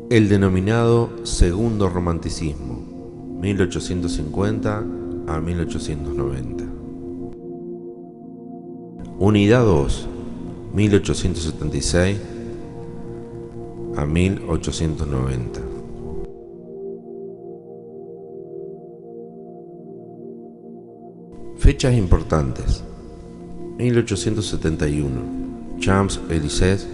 El denominado Segundo Romanticismo, 1850 a 1890. Unidad 2, 1876 a 1890. Fechas importantes: 1871. Champs-Élysées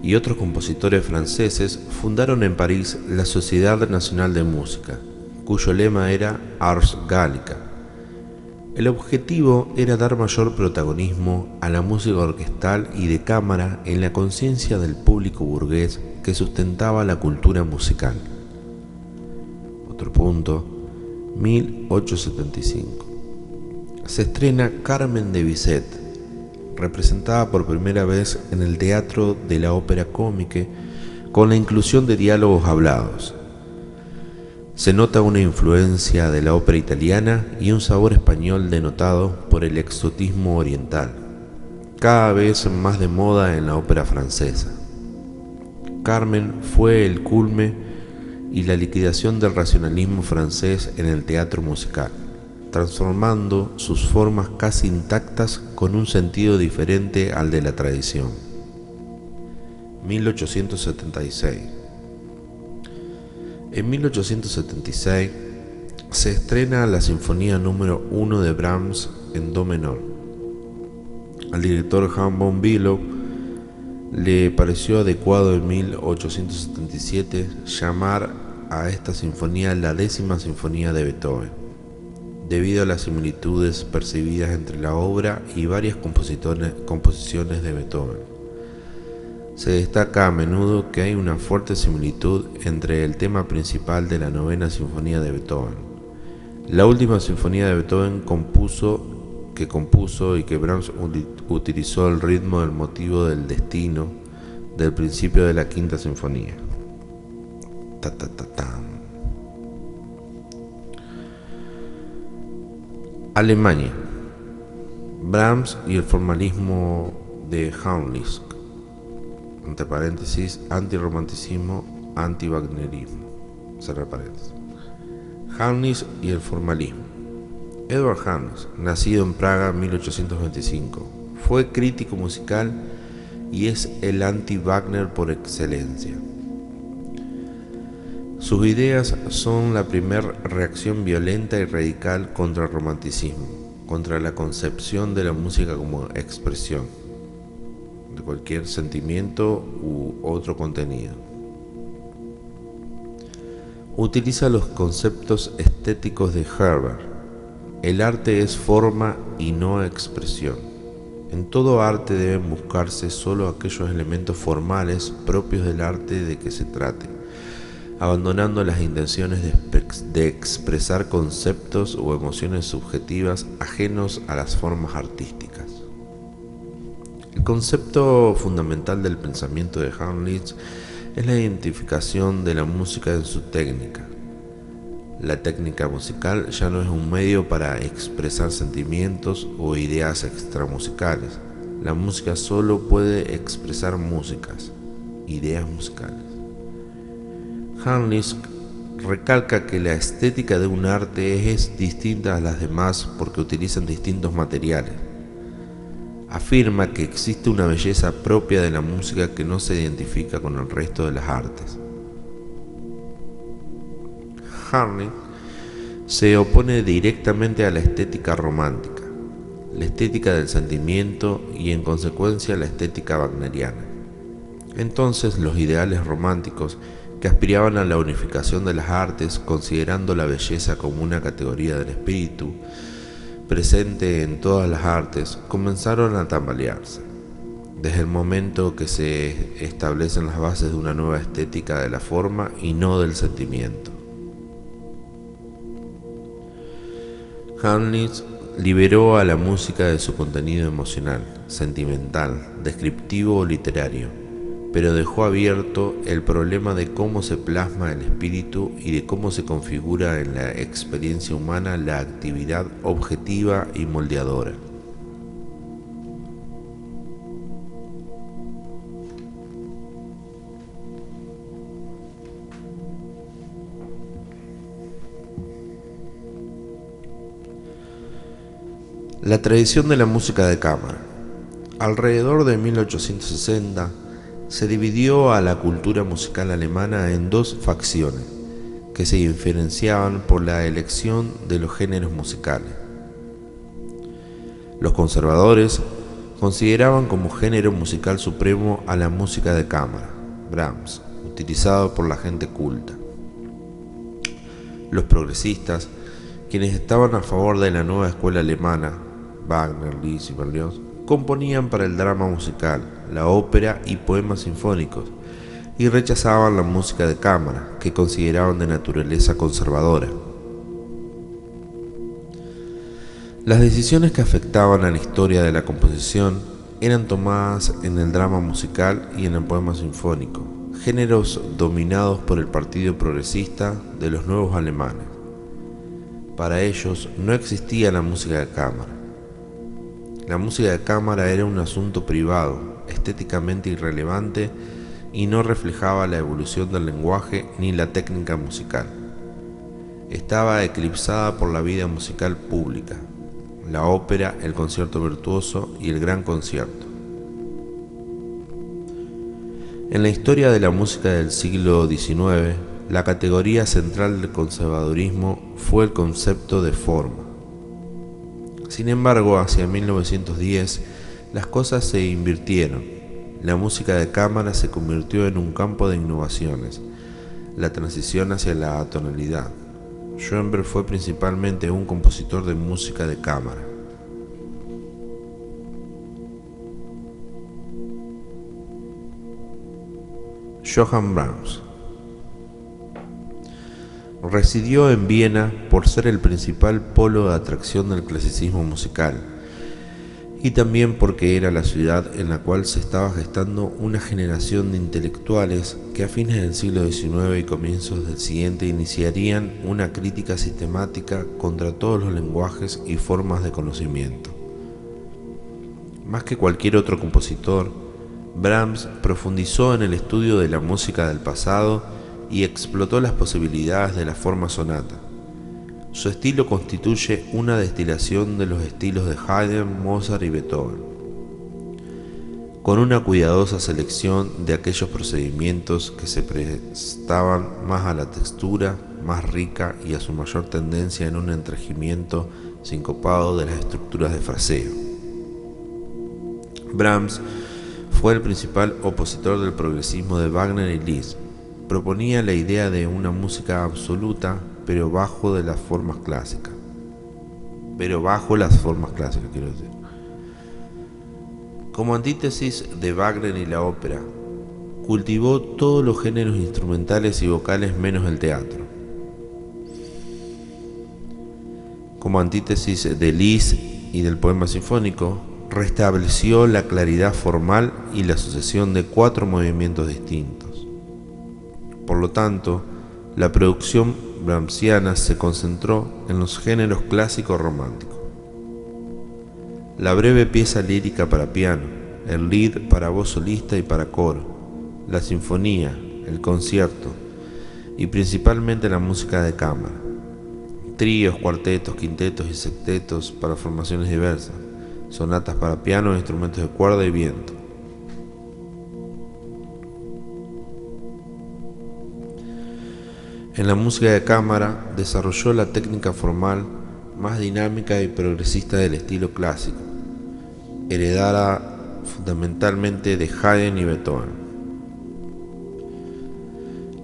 y otros compositores franceses fundaron en París la Sociedad Nacional de Música, cuyo lema era Ars Gallica. El objetivo era dar mayor protagonismo a la música orquestal y de cámara en la conciencia del público burgués que sustentaba la cultura musical. Otro punto: 1875. Se estrena Carmen de Bizet, representada por primera vez en el Teatro de la Ópera Comique, con la inclusión de diálogos hablados. Se nota una influencia de la ópera italiana y un sabor español denotado por el exotismo oriental, cada vez más de moda en la ópera francesa. Carmen fue el culmen y la liquidación del racionalismo francés en el teatro musical, transformando sus formas casi intactas con un sentido diferente al de la tradición. 1876. En 1876 se estrena la Sinfonía número 1 de Brahms en do menor. Al director Johann von Bülow le pareció adecuado en 1877 llamar a esta sinfonía la 10ª Sinfonía de Beethoven, debido a las similitudes percibidas entre la obra y varias composiciones de Beethoven. Se destaca a menudo que hay una fuerte similitud entre el tema principal de la 9ª Sinfonía de Beethoven, la última sinfonía de Beethoven que compuso y que Brahms utilizó el ritmo del motivo del destino del principio de la 5ª Sinfonía. Alemania. Brahms y el formalismo de Handlisk, entre paréntesis, antirromanticismo, anti-wagnerismo, cerrar paréntesis. Handlisk y el formalismo. Edward Handlisk, nacido en Praga en 1825, fue crítico musical y es el anti-Wagner por excelencia. Sus ideas son la primera reacción violenta y radical contra el romanticismo, contra la concepción de la música como expresión de cualquier sentimiento u otro contenido. Utiliza los conceptos estéticos de Herbert. El arte es forma y no expresión. En todo arte deben buscarse solo aquellos elementos formales propios del arte de que se trate, abandonando las intenciones de expresar conceptos o emociones subjetivas ajenos a las formas artísticas. El concepto fundamental del pensamiento de Handlisk es la identificación de la música en su técnica. La técnica musical ya no es un medio para expresar sentimientos o ideas extramusicales. La música solo puede expresar ideas musicales. Handlisk recalca que la estética de un arte es distinta a las demás porque utilizan distintos materiales. Afirma que existe una belleza propia de la música que no se identifica con el resto de las artes. Handlisk se opone directamente a la estética romántica, la estética del sentimiento y en consecuencia la estética wagneriana. Entonces los ideales románticos que aspiraban a la unificación de las artes, considerando la belleza como una categoría del espíritu presente en todas las artes, comenzaron a tambalearse. Desde el momento que se establecen las bases de una nueva estética de la forma y no del sentimiento. Handlisk liberó a la música de su contenido emocional, sentimental, descriptivo o literario, pero dejó abierto el problema de cómo se plasma el espíritu y de cómo se configura en la experiencia humana la actividad objetiva y moldeadora. La tradición de la música de cámara. Alrededor de 1860 se dividió a la cultura musical alemana en dos facciones que se diferenciaban por la elección de los géneros musicales. Los conservadores consideraban como género musical supremo a la música de cámara, Brahms, utilizado por la gente culta. Los progresistas, quienes estaban a favor de la nueva escuela alemana, Wagner, Liszt y Berlioz, componían para el drama musical, la ópera y poemas sinfónicos, y rechazaban la música de cámara, que consideraban de naturaleza conservadora. Las decisiones que afectaban a la historia de la composición eran tomadas en el drama musical y en el poema sinfónico, géneros dominados por el Partido Progresista de los Nuevos Alemanes. Para ellos no existía la música de cámara. La música de cámara era un asunto privado, estéticamente irrelevante y no reflejaba la evolución del lenguaje ni la técnica musical. Estaba eclipsada por la vida musical pública, la ópera, el concierto virtuoso y el gran concierto. En la historia de la música del siglo XIX, la categoría central del conservadurismo fue el concepto de forma. Sin embargo, hacia 1910, las cosas se invirtieron. La música de cámara se convirtió en un campo de innovaciones, la transición hacia la atonalidad. Schoenberg fue principalmente un compositor de música de cámara. Johann Brahms residió en Viena por ser el principal polo de atracción del clasicismo musical, y también porque era la ciudad en la cual se estaba gestando una generación de intelectuales que a fines del siglo XIX y comienzos del siguiente iniciarían una crítica sistemática contra todos los lenguajes y formas de conocimiento. Más que cualquier otro compositor, Brahms profundizó en el estudio de la música del pasado y explotó las posibilidades de la forma sonata. Su estilo constituye una destilación de los estilos de Haydn, Mozart y Beethoven, con una cuidadosa selección de aquellos procedimientos que se prestaban más a la textura más rica y a su mayor tendencia en un entregimiento sincopado de las estructuras de fraseo. Brahms fue el principal opositor del progresismo de Wagner y Liszt. Proponía la idea de una música absoluta, pero bajo las formas clásicas, quiero decir. Como antítesis de Wagner y la ópera, cultivó todos los géneros instrumentales y vocales menos el teatro. Como antítesis de Liszt y del poema sinfónico, restableció la claridad formal y la sucesión de 4 movimientos distintos. Por lo tanto, la producción brahmsiana se concentró en los géneros clásicos románticos. La breve pieza lírica para piano, el lied para voz solista y para coro, la sinfonía, el concierto y principalmente la música de cámara, tríos, cuartetos, quintetos y sextetos para formaciones diversas, sonatas para piano, instrumentos de cuerda y viento. En la música de cámara desarrolló la técnica formal más dinámica y progresista del estilo clásico, heredada fundamentalmente de Haydn y Beethoven.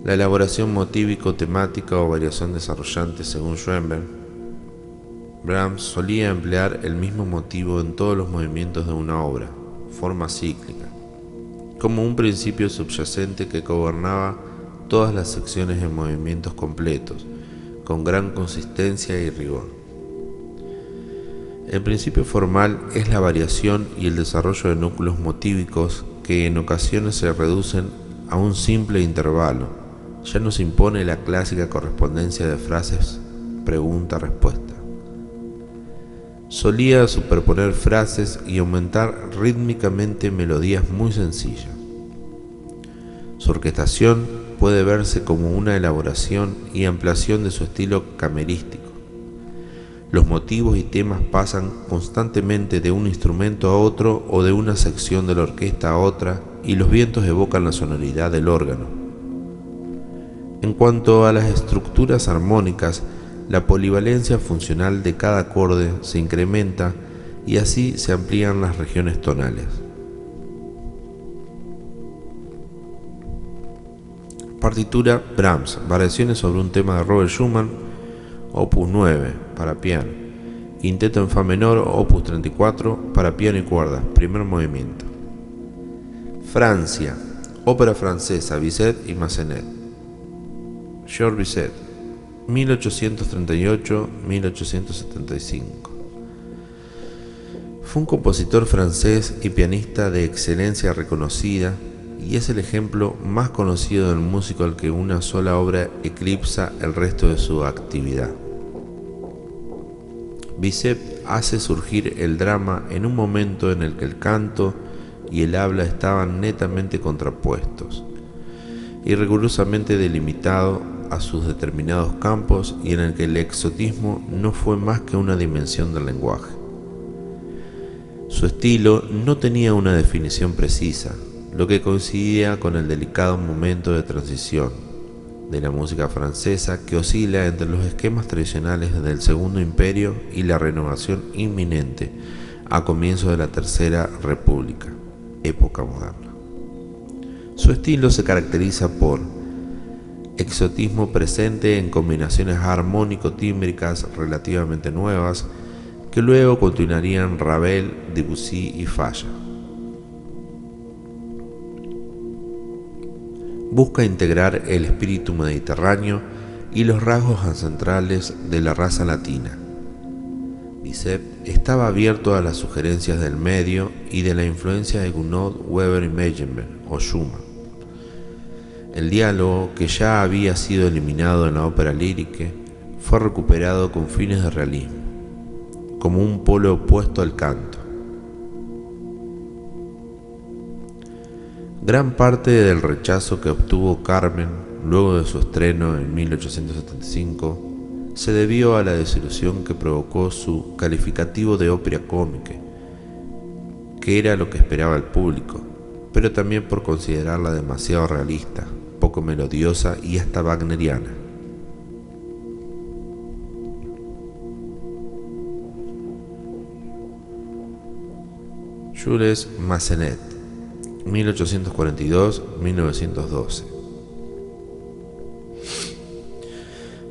La elaboración motívico-temática o variación desarrollante, según Schoenberg, Brahms solía emplear el mismo motivo en todos los movimientos de una obra, forma cíclica, como un principio subyacente que gobernaba todas las secciones en movimientos completos, con gran consistencia y rigor. El principio formal es la variación y el desarrollo de núcleos motívicos que en ocasiones se reducen a un simple intervalo. Ya no se impone la clásica correspondencia de frases pregunta-respuesta. Solía superponer frases y aumentar rítmicamente melodías muy sencillas. Su orquestación puede verse como una elaboración y ampliación de su estilo camerístico. Los motivos y temas pasan constantemente de un instrumento a otro o de una sección de la orquesta a otra, y los vientos evocan la sonoridad del órgano. En cuanto a las estructuras armónicas, la polivalencia funcional de cada acorde se incrementa y así se amplían las regiones tonales. Partitura Brahms, variaciones sobre un tema de Robert Schumann, Opus 9, para piano. Quinteto en Fa menor, Opus 34, para piano y cuerdas, primer movimiento. Francia, ópera francesa, Bizet y Massenet. Georges Bizet, 1838-1875. Fue un compositor francés y pianista de excelencia reconocida, y es el ejemplo más conocido del músico al que una sola obra eclipsa el resto de su actividad. Bizet hace surgir el drama en un momento en el que el canto y el habla estaban netamente contrapuestos y rigurosamente delimitado a sus determinados campos, y en el que el exotismo no fue más que una dimensión del lenguaje. Su estilo no tenía una definición precisa, lo que coincidía con el delicado momento de transición de la música francesa, que oscila entre los esquemas tradicionales del Segundo Imperio y la renovación inminente a comienzos de la Tercera República, época moderna. Su estilo se caracteriza por exotismo presente en combinaciones armónico-tímbricas relativamente nuevas, que luego continuarían Ravel, Debussy y Falla. Busca integrar el espíritu mediterráneo y los rasgos ancestrales de la raza latina. Bizet estaba abierto a las sugerencias del medio y de la influencia de Gounod, Weber y Meyerbeer o Schumann. El diálogo, que ya había sido eliminado en la ópera lírica, fue recuperado con fines de realismo, como un polo opuesto al canto. Gran parte del rechazo que obtuvo Carmen luego de su estreno en 1875 se debió a la desilusión que provocó su calificativo de ópera cómica, que era lo que esperaba el público, pero también por considerarla demasiado realista, poco melodiosa y hasta wagneriana. Jules Massenet, 1842-1912.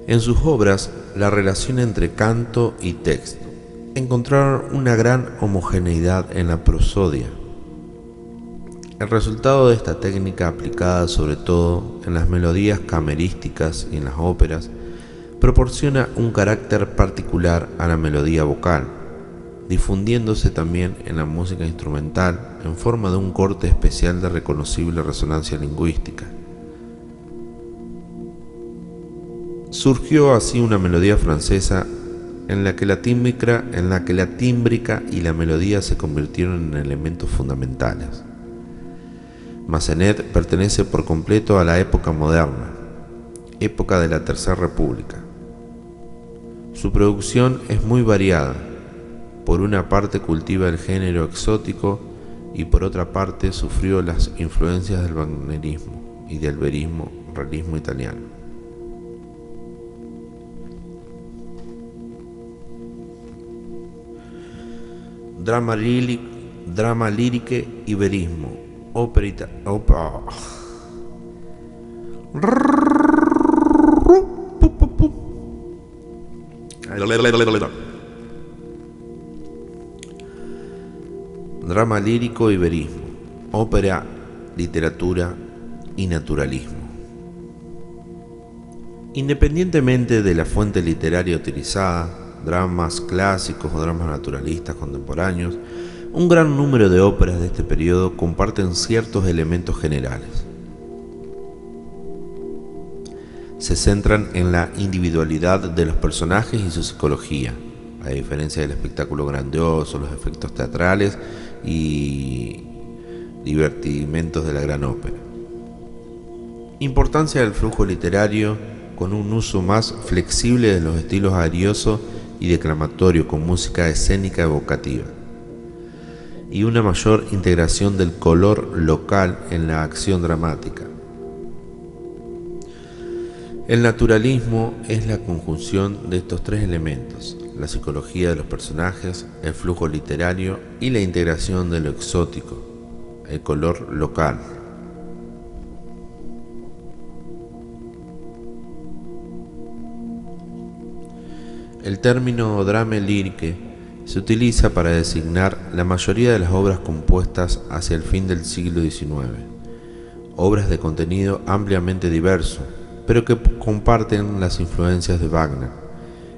En sus obras, la relación entre canto y texto encontraron una gran homogeneidad en la prosodia. El resultado de esta técnica, aplicada sobre todo en las melodías camerísticas y en las óperas, proporciona un carácter particular a la melodía vocal, difundiéndose también en la música instrumental en forma de un corte especial de reconocible resonancia lingüística. Surgió así una melodía francesa en la que la tímbrica y la melodía se convirtieron en elementos fundamentales. Massenet pertenece por completo a la época moderna, época de la Tercera República. Su producción es muy variada. Por una parte cultiva el género exótico y por otra parte sufrió las influencias del wagnerismo y del verismo, realismo italiano. Drama lírico y verismo, ópera. Drama lírico y verismo, ópera, literatura y naturalismo. Independientemente de la fuente literaria utilizada, dramas clásicos o dramas naturalistas contemporáneos, un gran número de óperas de este periodo comparten ciertos elementos generales. Se centran en la individualidad de los personajes y su psicología, a diferencia del espectáculo grandioso, los efectos teatrales y divertimentos de la gran ópera. Importancia del flujo literario, con un uso más flexible de los estilos arioso y declamatorio con música escénica evocativa, y una mayor integración del color local en la acción dramática. El naturalismo es la conjunción de estos tres elementos: la psicología de los personajes, el flujo literario y la integración de lo exótico, el color local. El término drame lyrique se utiliza para designar la mayoría de las obras compuestas hacia el fin del siglo XIX, obras de contenido ampliamente diverso, pero que comparten las influencias de Wagner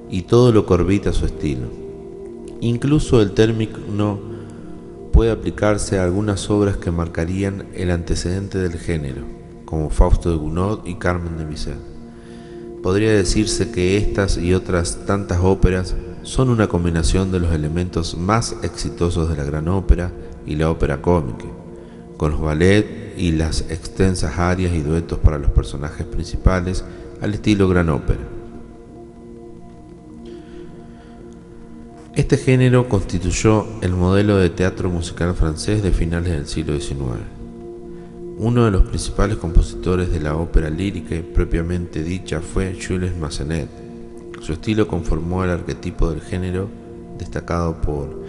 y todo lo que orbita su estilo. Incluso el término puede aplicarse a algunas obras que marcarían el antecedente del género, como Fausto de Gounod y Carmen de Bizet. Podría decirse que estas y otras tantas óperas son una combinación de los elementos más exitosos de la gran ópera y la ópera cómica, con los ballets y las extensas arias y duetos para los personajes principales al estilo gran ópera. Este género constituyó el modelo de teatro musical francés de finales del siglo XIX. Uno de los principales compositores de la ópera lírica propiamente dicha fue Jules Massenet. Su estilo conformó el arquetipo del género, destacado por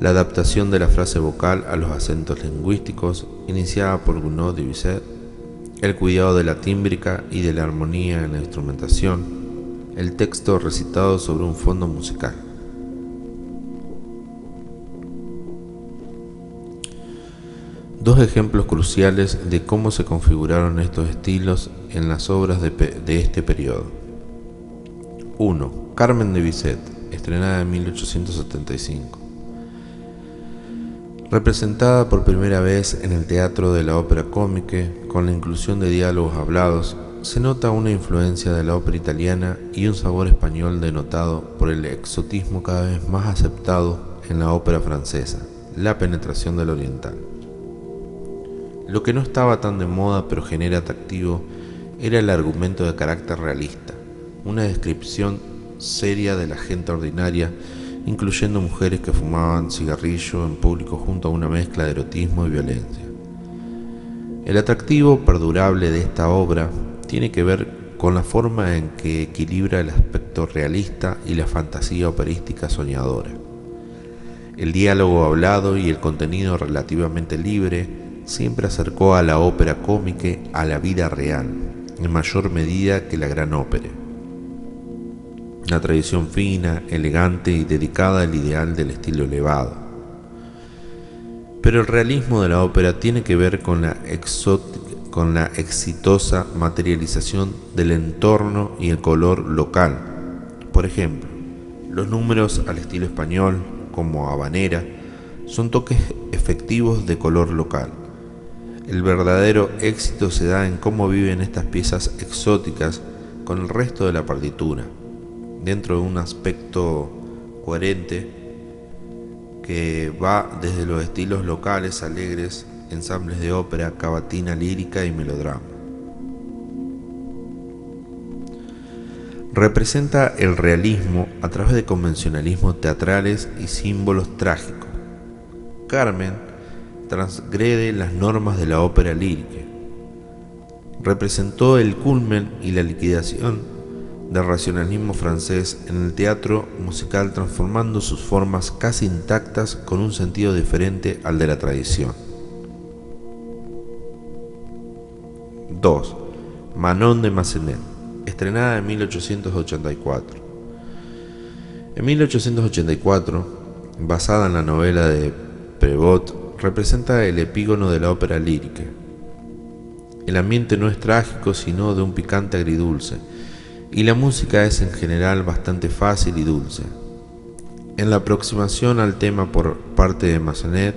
la adaptación de la frase vocal a los acentos lingüísticos, iniciada por Gounod y Bizet, el cuidado de la tímbrica y de la armonía en la instrumentación, el texto recitado sobre un fondo musical. Dos ejemplos cruciales de cómo se configuraron estos estilos en las obras de este periodo. 1. Carmen de Bizet, estrenada en 1875. Representada por primera vez en el teatro de la ópera cómica, con la inclusión de diálogos hablados, se nota una influencia de la ópera italiana y un sabor español denotado por el exotismo cada vez más aceptado en la ópera francesa, la penetración del oriental. Lo que no estaba tan de moda pero genera atractivo era el argumento de carácter realista, una descripción seria de la gente ordinaria, incluyendo mujeres que fumaban cigarrillo en público junto a una mezcla de erotismo y violencia. El atractivo perdurable de esta obra tiene que ver con la forma en que equilibra el aspecto realista y la fantasía operística soñadora. El diálogo hablado y el contenido relativamente libre siempre acercó a la ópera cómica a la vida real, en mayor medida que la gran ópera. Una tradición fina, elegante y dedicada al ideal del estilo elevado. Pero el realismo de la ópera tiene que ver con la exitosa materialización del entorno y el color local. Por ejemplo, los números al estilo español, como habanera, son toques efectivos de color local. El verdadero éxito se da en cómo viven estas piezas exóticas con el resto de la partitura, dentro de un aspecto coherente que va desde los estilos locales alegres, ensambles de ópera, cavatina lírica y melodrama. Representa el realismo a través de convencionalismos teatrales y símbolos trágicos. Carmen transgrede las normas de la ópera lírica. Representó el culmen y la liquidación del racionalismo francés en el teatro musical, transformando sus formas casi intactas con un sentido diferente al de la tradición. 2. Manon de Massenet, estrenada en 1884. En 1884, basada en la novela de Prévost, representa el epígono de la ópera lírica. El ambiente no es trágico, sino de un picante agridulce, y la música es en general bastante fácil y dulce. En la aproximación al tema por parte de Massenet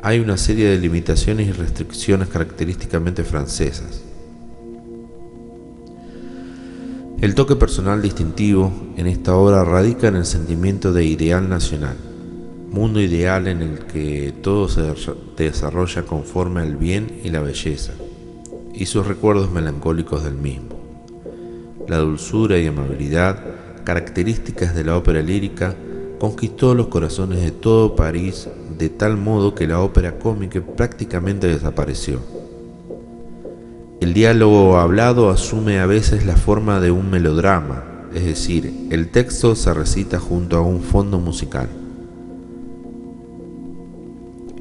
hay una serie de limitaciones y restricciones característicamente francesas. El toque personal distintivo en esta obra radica en el sentimiento de ideal nacional, mundo ideal en el que todo se desarrolla conforme al bien y la belleza, y sus recuerdos melancólicos del mismo. La dulzura y amabilidad características de la ópera lírica, conquistó los corazones de todo París de tal modo que la ópera cómica prácticamente desapareció. El diálogo hablado asume a veces la forma de un melodrama, es decir, el texto se recita junto a un fondo musical.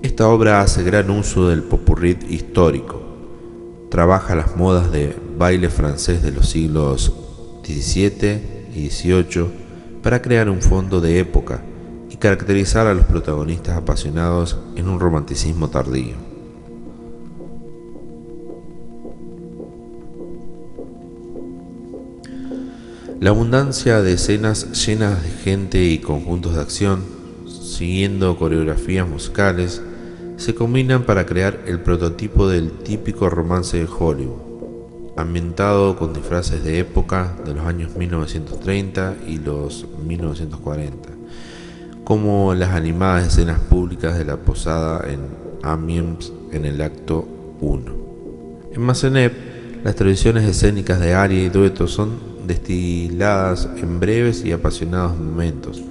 Esta obra hace gran uso del popurrí histórico, trabaja las modas de baile francés de los siglos XVII y XVIII para crear un fondo de época y caracterizar a los protagonistas apasionados en un romanticismo tardío. La abundancia de escenas llenas de gente y conjuntos de acción, siguiendo coreografías musicales, se combinan para crear el prototipo del típico romance de Hollywood, ambientado con disfraces de época de los años 1930 y los 1940, como las animadas escenas públicas de la posada en Amiens en el acto 1. En Massenet, las tradiciones escénicas de aria y dueto son destiladas en breves y apasionados momentos,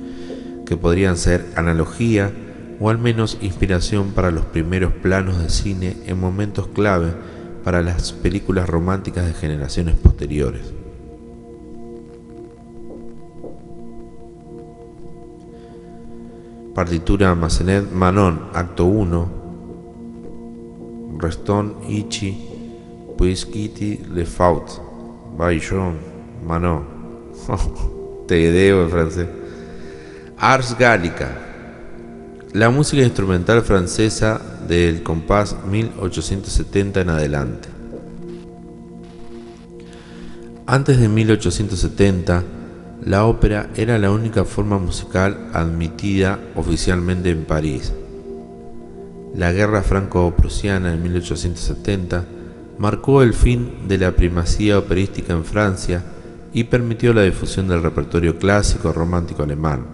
que podrían ser analogía o al menos inspiración para los primeros planos de cine en momentos clave para las películas románticas de generaciones posteriores. Partitura Massenet Manon, acto 1. Reston Ichi, puis quitte le faut, Baillon, Manon. Te debo en francés. Ars Gallica. La música instrumental francesa del compás 1870 en adelante. Antes de 1870, la ópera era la única forma musical admitida oficialmente en París. La guerra franco-prusiana en 1870 marcó el fin de la primacía operística en Francia y permitió la difusión del repertorio clásico romántico alemán.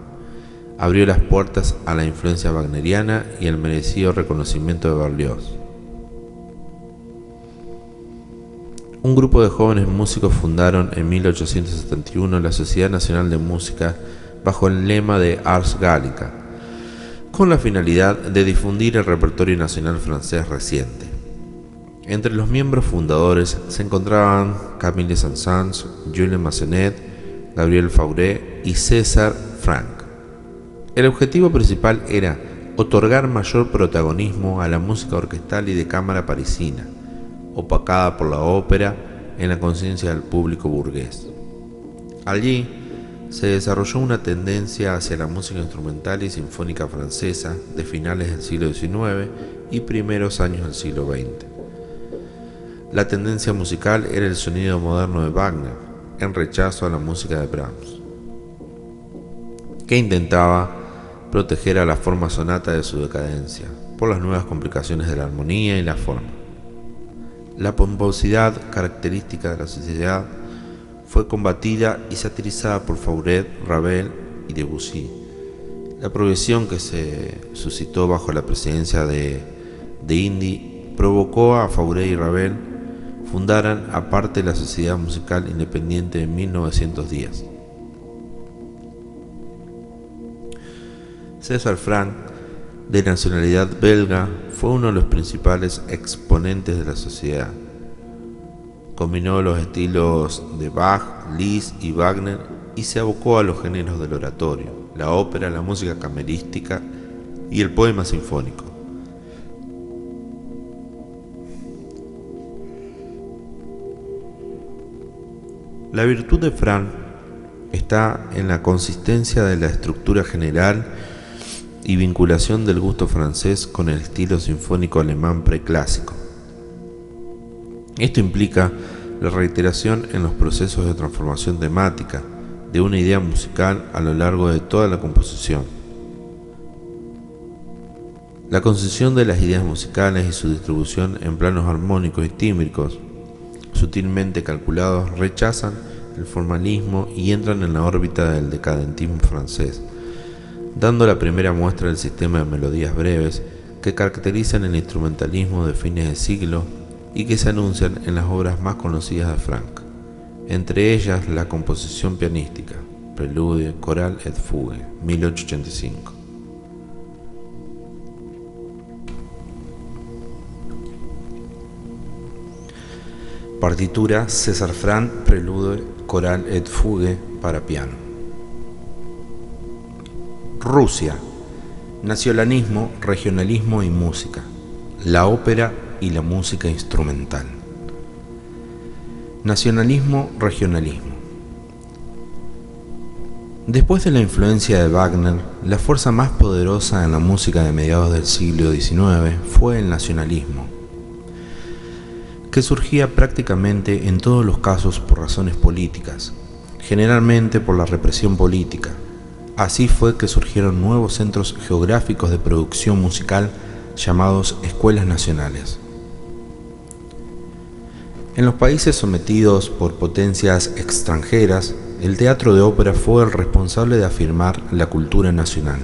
Abrió las puertas a la influencia wagneriana y el merecido reconocimiento de Berlioz. Un grupo de jóvenes músicos fundaron en 1871 la Sociedad Nacional de Música bajo el lema de Ars Gallica, con la finalidad de difundir el repertorio nacional francés reciente. Entre los miembros fundadores se encontraban Camille Saint-Saëns, Julien Massenet, Gabriel Fauré y César Franck. El objetivo principal era otorgar mayor protagonismo a la música orquestal y de cámara parisina, opacada por la ópera en la conciencia del público burgués. Allí se desarrolló una tendencia hacia la música instrumental y sinfónica francesa de finales del siglo XIX y primeros años del siglo XX. La tendencia musical era el sonido moderno de Wagner, en rechazo a la música de Brahms, que intentaba proteger a la forma sonata de su decadencia por las nuevas complicaciones de la armonía y la forma. La pomposidad característica de la sociedad fue combatida y satirizada por Fauré, Ravel y Debussy. La progresión que se suscitó bajo la presidencia de Indy provocó a Fauré y Ravel fundaran aparte la Sociedad Musical Independiente en 1910. César Franck, de nacionalidad belga, fue uno de los principales exponentes de la sociedad. Combinó los estilos de Bach, Liszt y Wagner y se abocó a los géneros del oratorio, la ópera, la música camerística y el poema sinfónico. La virtud de Franck está en la consistencia de la estructura general y vinculación del gusto francés con el estilo sinfónico alemán preclásico. Esto implica la reiteración en los procesos de transformación temática de una idea musical a lo largo de toda la composición. La concesión de las ideas musicales y su distribución en planos armónicos y tímbricos sutilmente calculados rechazan el formalismo y entran en la órbita del decadentismo francés, dando la primera muestra del sistema de melodías breves que caracterizan el instrumentalismo de fines de siglo y que se anuncian en las obras más conocidas de Franck, entre ellas la composición pianística. Prelude, Coral et Fugue, 1885. Partitura César Franck, Prelude, Coral et Fugue para piano. Rusia. Nacionalismo, regionalismo y música. La ópera y la música instrumental. Nacionalismo, regionalismo. Después de la influencia de Wagner, la fuerza más poderosa en la música de mediados del siglo XIX fue el nacionalismo, que surgía prácticamente en todos los casos por razones políticas, generalmente por la represión política. Así fue que surgieron nuevos centros geográficos de producción musical llamados escuelas nacionales. En los países sometidos por potencias extranjeras, el teatro de ópera fue el responsable de afirmar la cultura nacional,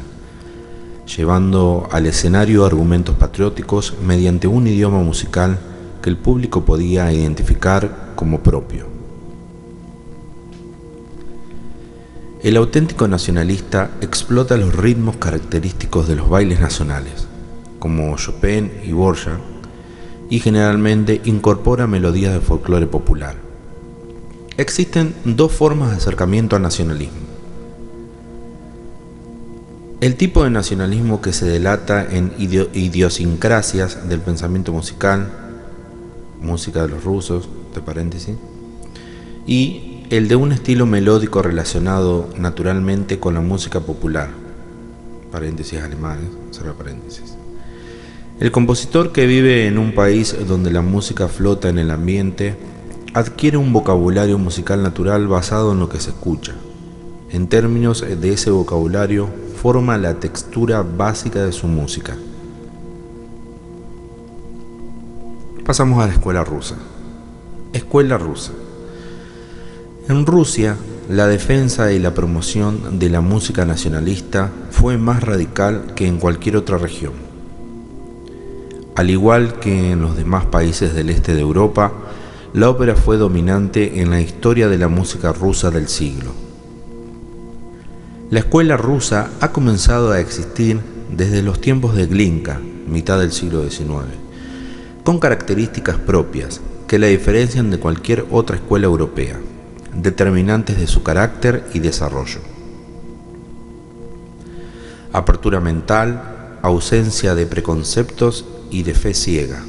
llevando al escenario argumentos patrióticos mediante un idioma musical que el público podía identificar como propio. El auténtico nacionalista explota los ritmos característicos de los bailes nacionales, como Chopin y Dvorak, y generalmente incorpora melodías de folclore popular. Existen dos formas de acercamiento al nacionalismo. El tipo de nacionalismo que se delata en idiosincrasias del pensamiento musical, música de los rusos, entre paréntesis, y el de un estilo melódico relacionado naturalmente con la música popular, paréntesis alemanes, cierra paréntesis. El compositor que vive en un país donde la música flota en el ambiente adquiere un vocabulario musical natural basado en lo que se escucha. En términos de ese vocabulario, forma la textura básica de su música. Pasamos a la escuela rusa. Escuela rusa. En Rusia, la defensa y la promoción de la música nacionalista fue más radical que en cualquier otra región. Al igual que en los demás países del este de Europa, la ópera fue dominante en la historia de la música rusa del siglo. La escuela rusa ha comenzado a existir desde los tiempos de Glinka, mitad del siglo XIX, con características propias que la diferencian de cualquier otra escuela europea, determinantes de su carácter y desarrollo. Apertura mental, ausencia de preconceptos y de fe ciega.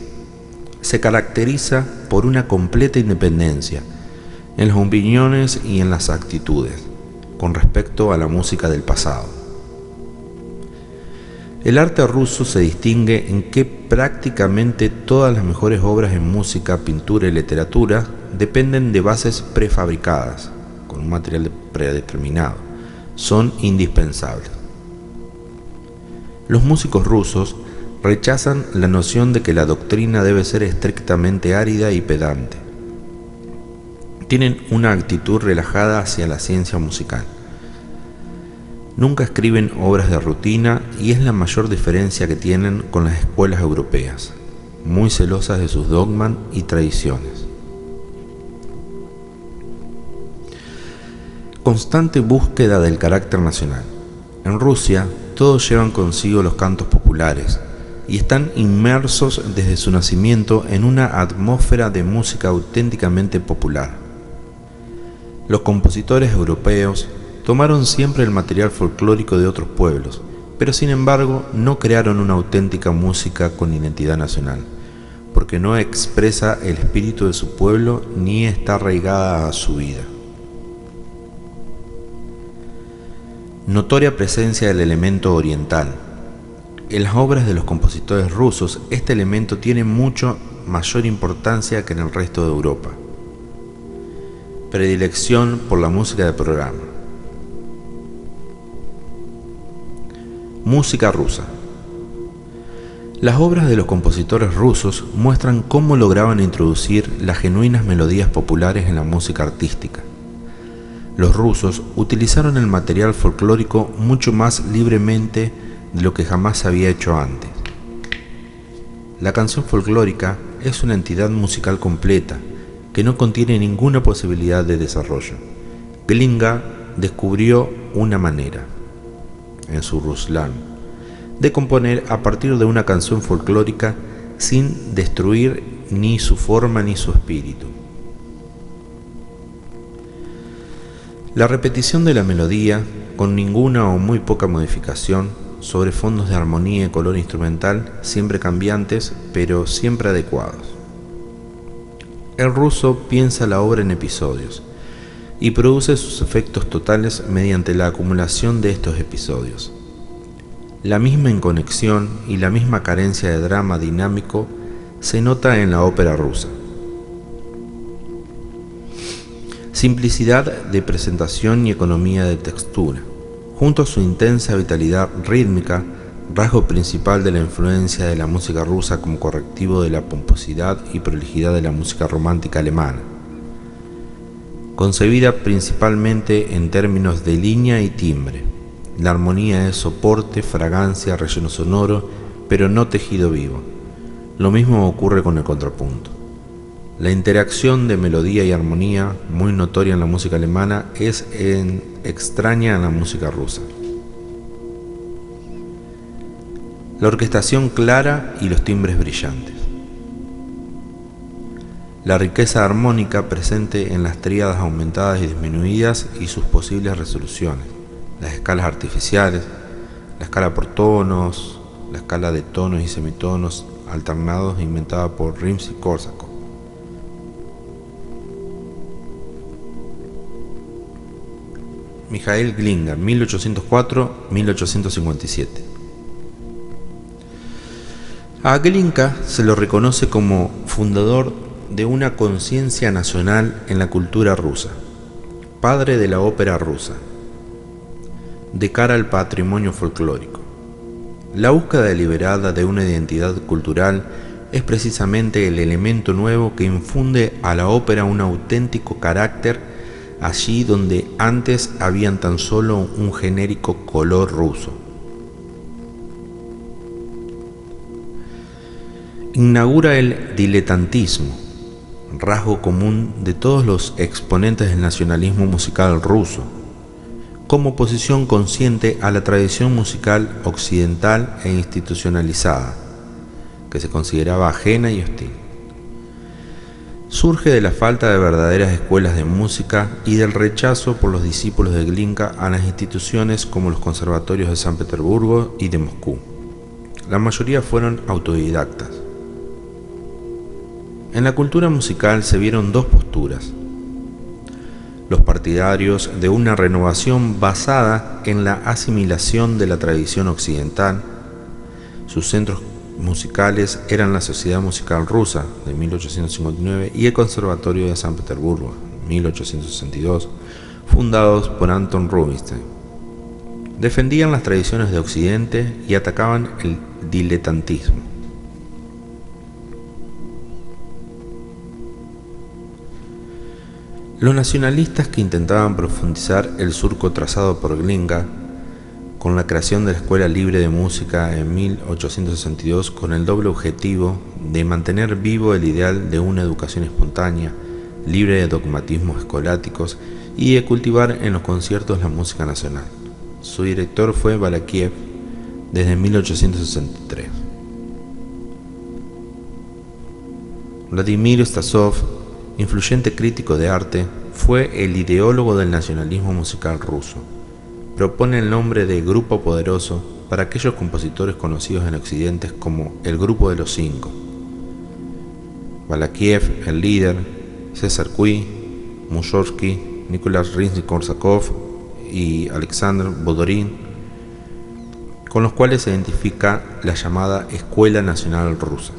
Se caracteriza por una completa independencia en las opiniones y en las actitudes con respecto a la música del pasado. El arte ruso se distingue en que prácticamente todas las mejores obras en música, pintura y literatura dependen de bases prefabricadas, con un material predeterminado. Son indispensables. Los músicos rusos rechazan la noción de que la doctrina debe ser estrictamente árida y pedante. Tienen una actitud relajada hacia la ciencia musical. Nunca escriben obras de rutina y es la mayor diferencia que tienen con las escuelas europeas, muy celosas de sus dogmas y tradiciones. Constante búsqueda del carácter nacional. En Rusia, todos llevan consigo los cantos populares y están inmersos desde su nacimiento en una atmósfera de música auténticamente popular. Los compositores europeos tomaron siempre el material folclórico de otros pueblos, pero sin embargo no crearon una auténtica música con identidad nacional, porque no expresa el espíritu de su pueblo ni está arraigada a su vida. Notoria presencia del elemento oriental. En las obras de los compositores rusos, este elemento tiene mucho mayor importancia que en el resto de Europa. Predilección por la música de programa. Música rusa. Las obras de los compositores rusos muestran cómo lograban introducir las genuinas melodías populares en la música artística. Los rusos utilizaron el material folclórico mucho más libremente de lo que jamás se había hecho antes. La canción folclórica es una entidad musical completa que no contiene ninguna posibilidad de desarrollo. Glinka descubrió una manera, en su Ruslan, de componer a partir de una canción folclórica sin destruir ni su forma ni su espíritu. La repetición de la melodía, con ninguna o muy poca modificación, sobre fondos de armonía y color instrumental siempre cambiantes, pero siempre adecuados. El ruso piensa la obra en episodios y produce sus efectos totales mediante la acumulación de estos episodios. La misma inconexión y la misma carencia de drama dinámico se nota en la ópera rusa. Simplicidad de presentación y economía de textura, junto a su intensa vitalidad rítmica, rasgo principal de la influencia de la música rusa como correctivo de la pomposidad y prolijidad de la música romántica alemana, concebida principalmente en términos de línea y timbre. La armonía es soporte, fragancia, relleno sonoro, pero no tejido vivo. Lo mismo ocurre con el contrapunto. La interacción de melodía y armonía, muy notoria en la música alemana, es extraña en la música rusa. La orquestación clara y los timbres brillantes. La riqueza armónica presente en las tríadas aumentadas y disminuidas y sus posibles resoluciones. Las escalas artificiales, la escala por tonos, la escala de tonos y semitonos alternados inventada por Rimsky-Korsakov. Mikhail Glinka, 1804-1857. A Glinka se lo reconoce como fundador de una conciencia nacional en la cultura rusa, padre de la ópera rusa, de cara al patrimonio folclórico. La búsqueda deliberada de una identidad cultural es precisamente el elemento nuevo que infunde a la ópera un auténtico carácter allí donde antes habían tan solo un genérico color ruso. Inaugura el diletantismo, rasgo común de todos los exponentes del nacionalismo musical ruso, como oposición consciente a la tradición musical occidental e institucionalizada, que se consideraba ajena y hostil. Surge de la falta de verdaderas escuelas de música y del rechazo por los discípulos de Glinka a las instituciones como los conservatorios de San Petersburgo y de Moscú. La mayoría fueron autodidactas. En la cultura musical se vieron dos posturas: los partidarios de una renovación basada en la asimilación de la tradición occidental. Sus centros musicales eran la Sociedad Musical Rusa de 1859 y el Conservatorio de San Petersburgo, 1862, fundados por Anton Rubinstein. Defendían las tradiciones de Occidente y atacaban el diletantismo. Los nacionalistas que intentaban profundizar el surco trazado por Glinka con la creación de la Escuela Libre de Música en 1862 con el doble objetivo de mantener vivo el ideal de una educación espontánea, libre de dogmatismos escolásticos y de cultivar en los conciertos la música nacional. Su director fue Balakiev desde 1863. Vladimir Stasov, influyente crítico de arte, fue el ideólogo del nacionalismo musical ruso. Propone el nombre de Grupo Poderoso para aquellos compositores conocidos en Occidente como el Grupo de los Cinco. Balakiev, el líder, César Cui, Mussorgsky, Nikolás Rimsky-Korsakov y Alexander Bodorin, con los cuales se identifica la llamada Escuela Nacional Rusa.